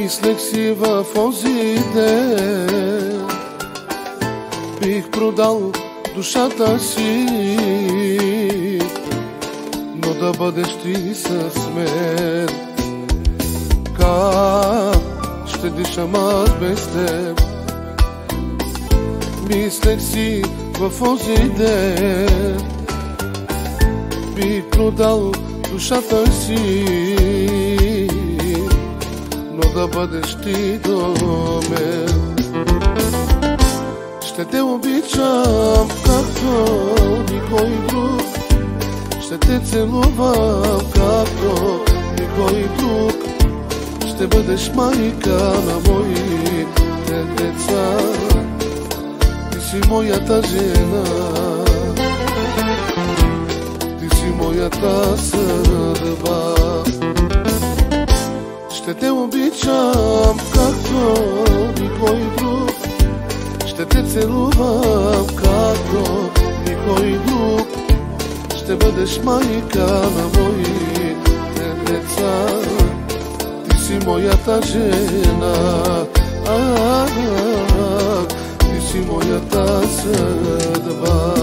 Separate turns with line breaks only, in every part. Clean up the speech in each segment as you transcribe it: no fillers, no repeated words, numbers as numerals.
Мислех си в онзи ден, бих продал душата си, но да бъдеш ти с мен. Как ще дишам аз без теб? Мислех си в онзи ден, бих продал душата си, но да бъдеш ти до мен. Ще те обичам както никой друг, ще те целувам както никой друг. Ще бъдеш майка на моите деца, ти си моята жена, ти си моята съдба. Ще те обичам както никой друг, ще те целувам както никой друг. Ще бъдеш майка на моите деца, ти си моята жена, ти си моята съдба.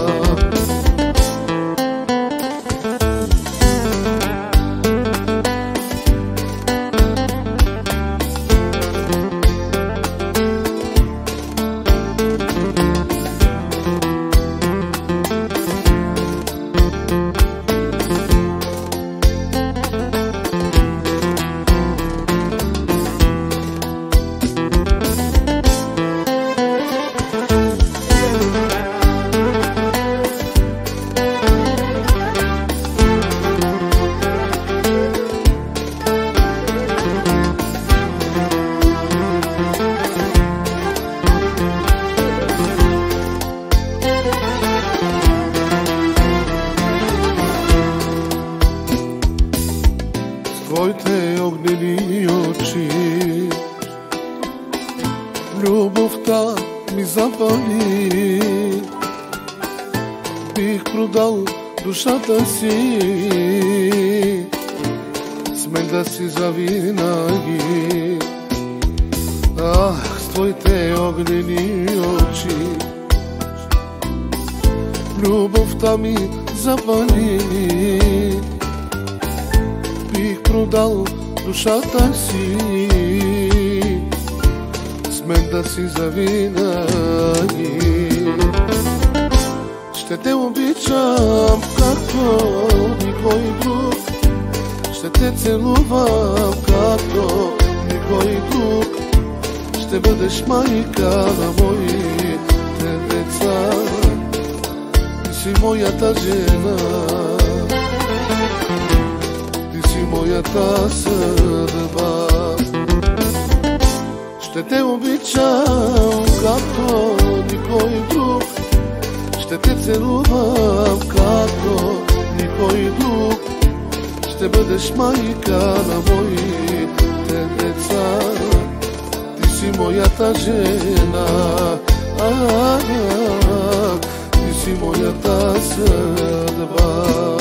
Твоите огнени очи любовта ми запали, бих продал душата си, с мен да си завинаги. Ах, с твоите огнени очи любовта ми запали, бих продал душата си, с мен да си завинаги. Ще те обичам както никой друг, ще те целувам както никой друг. Ще бъдеш майка на моите деца, ти си моята жена, моята съдба. Ще те обичам както никой друг, ще те целувам както никой друг. Ще бъдеш майка на моите деца, ти си моята жена, ти си моята съдба.